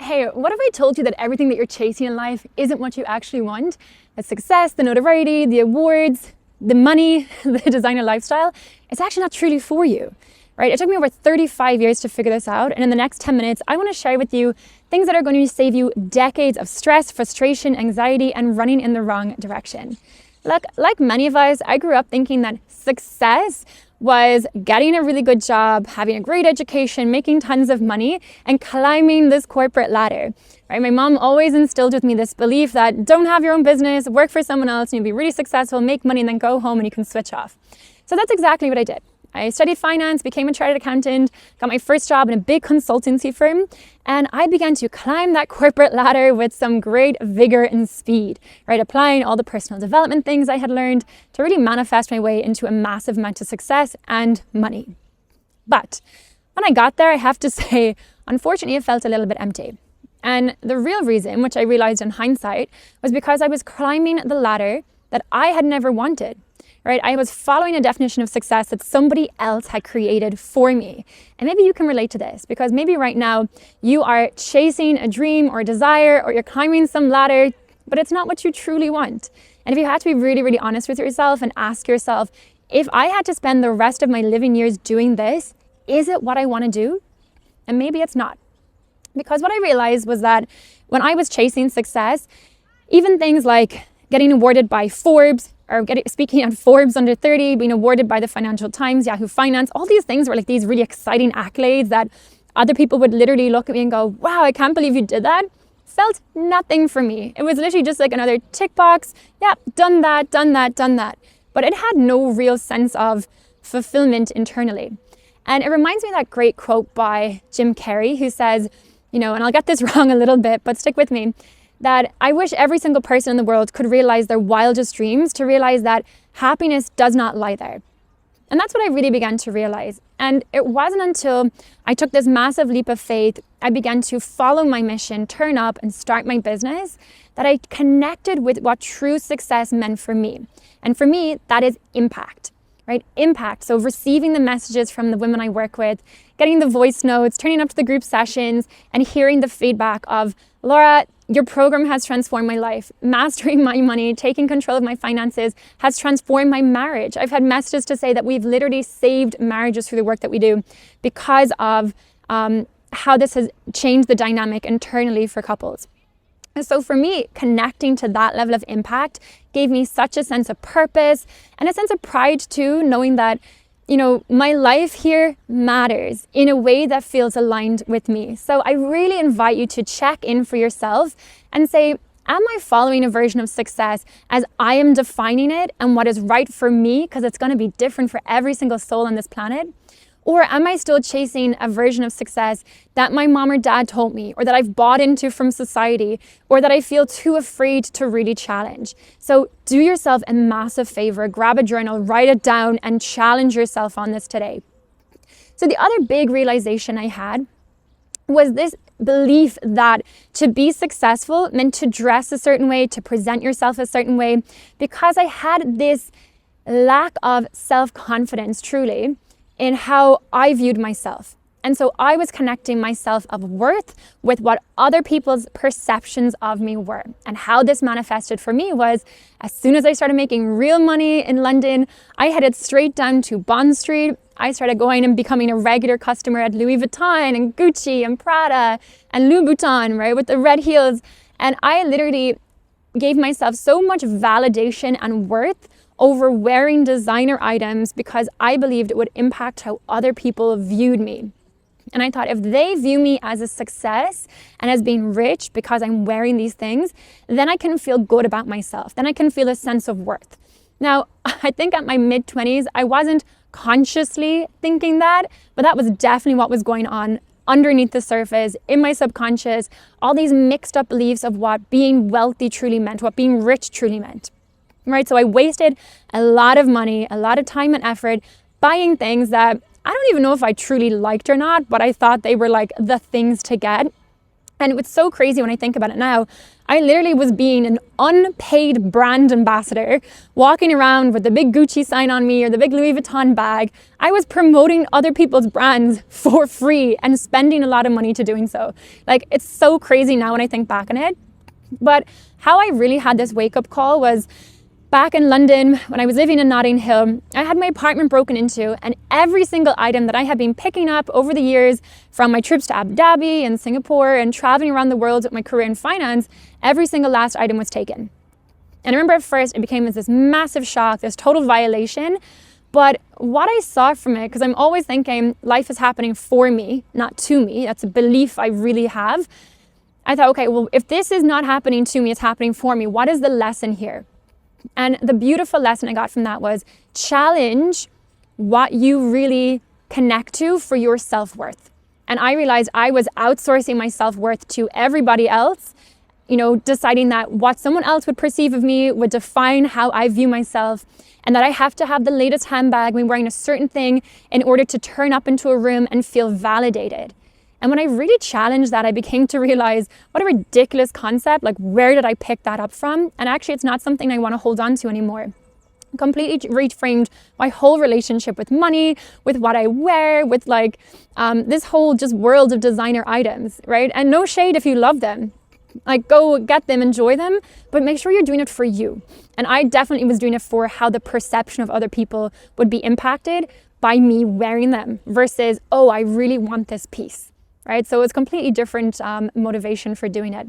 Hey, what if I told you that everything that you're chasing in life isn't what you actually want? The success, the notoriety, the awards, the money, the designer lifestyle, it's actually not truly for you, right? It took me over 35 years to figure this out. And in the next 10 minutes, I want to share with you things that are going to save you decades of stress, frustration, anxiety, and running in the wrong direction. Like many of us, I grew up thinking that success was getting a really good job, having a great education, making tons of money, and climbing this corporate ladder, right? My mom always instilled with me this belief that don't have your own business, work for someone else, and you'll be really successful, make money, and then go home and you can switch off. So that's exactly what I did. I studied finance, became a chartered accountant, got my first job in a big consultancy firm, and I began to climb that corporate ladder with some great vigor and speed, right? Applying all the personal development things I had learned to really manifest my way into a massive amount of success and money. But when I got there, I have to say, unfortunately, it felt a little bit empty. And the real reason, which I realized in hindsight, was because I was climbing the ladder that I had never wanted. Right? I was following a definition of success that somebody else had created for me. And maybe you can relate to this because maybe right now you are chasing a dream or a desire or you're climbing some ladder, but it's not what you truly want. And if you had to be really, really honest with yourself and ask yourself, if I had to spend the rest of my living years doing this, is it what I want to do? And maybe it's not. Because what I realized was that when I was chasing success, even things like getting awarded by Forbes, or speaking at Forbes Under 30, being awarded by the Financial Times, Yahoo Finance, all these things were like these really exciting accolades that other people would literally look at me and go, wow, I can't believe you did that. Felt nothing for me. It was literally just like another tick box. Yeah, done that. But it had no real sense of fulfillment internally. And it reminds me of that great quote by Jim Carrey who says, and I'll get this wrong a little bit, but stick with me, that I wish every single person in the world could realize their wildest dreams, to realize that happiness does not lie there. And that's what I really began to realize. And it wasn't until I took this massive leap of faith, I began to follow my mission, turn up and start my business, that I connected with what true success meant for me. And for me, that is impact, right? Impact. So receiving the messages from the women I work with, getting the voice notes, turning up to the group sessions and hearing the feedback of, Laura, your program has transformed my life. Mastering my money, taking control of my finances has transformed my marriage. I've had messages to say that we've literally saved marriages through the work that we do because of how this has changed the dynamic internally for couples. And so for me, connecting to that level of impact gave me such a sense of purpose and a sense of pride too, knowing that my life here matters in a way that feels aligned with me. So I really invite you to check in for yourself and say, am I following a version of success as I am defining it and what is right for me, because it's going to be different for every single soul on this planet? Or am I still chasing a version of success that my mom or dad told me, or that I've bought into from society, or that I feel too afraid to really challenge? So do yourself a massive favor, grab a journal, write it down, and challenge yourself on this today. So the other big realization I had was this belief that to be successful meant to dress a certain way, to present yourself a certain way, because I had this lack of self-confidence truly in how I viewed myself. And so I was connecting my self of worth with what other people's perceptions of me were. And how this manifested for me was, as soon as I started making real money in London, I headed straight down to Bond Street. I started going and becoming a regular customer at Louis Vuitton and Gucci and Prada and Louboutin, right, with the red heels. And I literally gave myself so much validation and worth over wearing designer items because I believed it would impact how other people viewed me. And I thought, if they view me as a success and as being rich because I'm wearing these things, then I can feel good about myself. Then I can feel a sense of worth. Now, I think at my mid-20s, I wasn't consciously thinking that, but that was definitely what was going on underneath the surface, in my subconscious, all these mixed up beliefs of what being wealthy truly meant, what being rich truly meant. Right? So I wasted a lot of money, a lot of time and effort buying things that I don't even know if I truly liked or not, but I thought they were like the things to get. And it's so crazy when I think about it now. I literally was being an unpaid brand ambassador, walking around with the big Gucci sign on me or the big Louis Vuitton bag. I was promoting other people's brands for free and spending a lot of money to doing so. Like, it's so crazy now when I think back on it. But how I really had this wake-up call was back in London, when I was living in Notting Hill. I had my apartment broken into, and every single item that I had been picking up over the years from my trips to Abu Dhabi and Singapore and traveling around the world with my career in finance, every single last item was taken. And I remember at first it became this massive shock, this total violation. But what I saw from it, because I'm always thinking life is happening for me, not to me. That's a belief I really have. I thought, okay, well, if this is not happening to me, it's happening for me. What is the lesson here? And the beautiful lesson I got from that was challenge what you really connect to for your self-worth. And I realized I was outsourcing my self-worth to everybody else, deciding that what someone else would perceive of me would define how I view myself, and that I have to have the latest handbag, when wearing a certain thing in order to turn up into a room and feel validated. And when I really challenged that, I became to realize what a ridiculous concept. Like, where did I pick that up from? And actually, it's not something I want to hold on to anymore. Completely reframed my whole relationship with money, with what I wear, with this whole just world of designer items, right? And no shade if you love them. Like, go get them, enjoy them, but make sure you're doing it for you. And I definitely was doing it for how the perception of other people would be impacted by me wearing them versus, oh, I really want this piece. Right? So it's completely different motivation for doing it.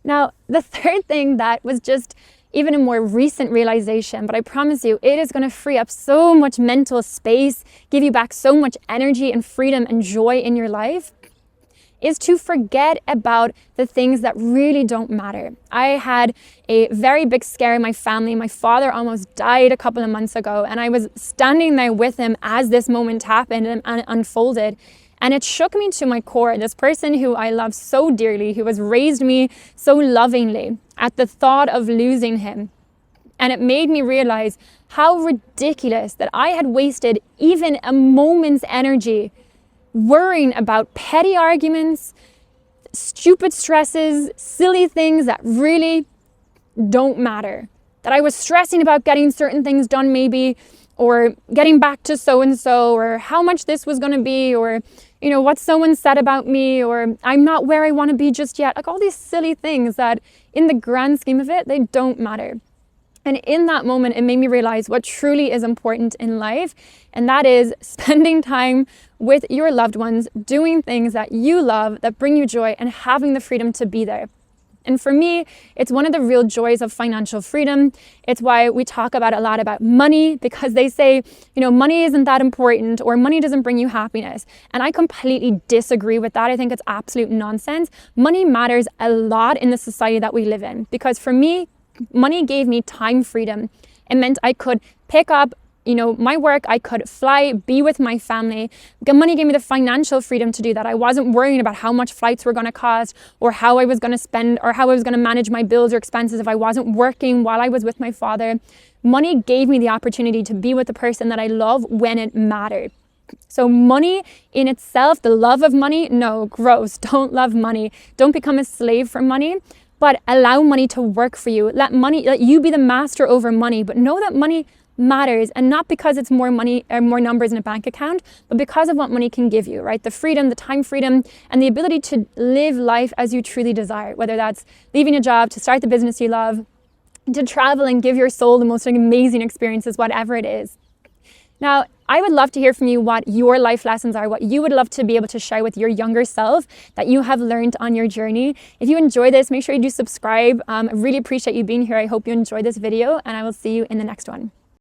Now, the third thing that was just even a more recent realization, but I promise you, it is going to free up so much mental space, give you back so much energy and freedom and joy in your life, is to forget about the things that really don't matter. I had a very big scare in my family. My father almost died a couple of months ago, and I was standing there with him as this moment happened and unfolded. And it shook me to my core. This person who I love so dearly, who has raised me so lovingly, at the thought of losing him. And it made me realize how ridiculous that I had wasted even a moment's energy worrying about petty arguments, stupid stresses, silly things that really don't matter. That I was stressing about getting certain things done maybe, or getting back to so-and-so, or how much this was going to be, or what someone said about me, or I'm not where I want to be just yet. Like, all these silly things that in the grand scheme of it, they don't matter. And in that moment, it made me realize what truly is important in life. And that is spending time with your loved ones, doing things that you love, that bring you joy, and having the freedom to be there. And for me, it's one of the real joys of financial freedom. It's why we talk about a lot about money, because they say, money isn't that important, or money doesn't bring you happiness. And I completely disagree with that. I think it's absolute nonsense. Money matters a lot in the society that we live in, because for me, money gave me time freedom. It meant I could pick up my work, I could fly, be with my family. Money gave me the financial freedom to do that. I wasn't worrying about how much flights were going to cost, or how I was going to spend, or how I was going to manage my bills or expenses if I wasn't working while I was with my father. Money gave me the opportunity to be with the person that I love when it mattered. So money in itself, the love of money, no, gross. Don't love money. Don't become a slave for money. But allow money to work for you. Let you be the master over money, but know that money matters, and not because it's more money or more numbers in a bank account, but because of what money can give you, right? The freedom, the time freedom, and the ability to live life as you truly desire, whether that's leaving a job to start the business you love, to travel and give your soul the most amazing experiences, whatever it is. Now, I would love to hear from you what your life lessons are, what you would love to be able to share with your younger self that you have learned on your journey. If you enjoy this, make sure you do subscribe. I really appreciate you being here. I hope you enjoyed this video, and I will see you in the next one.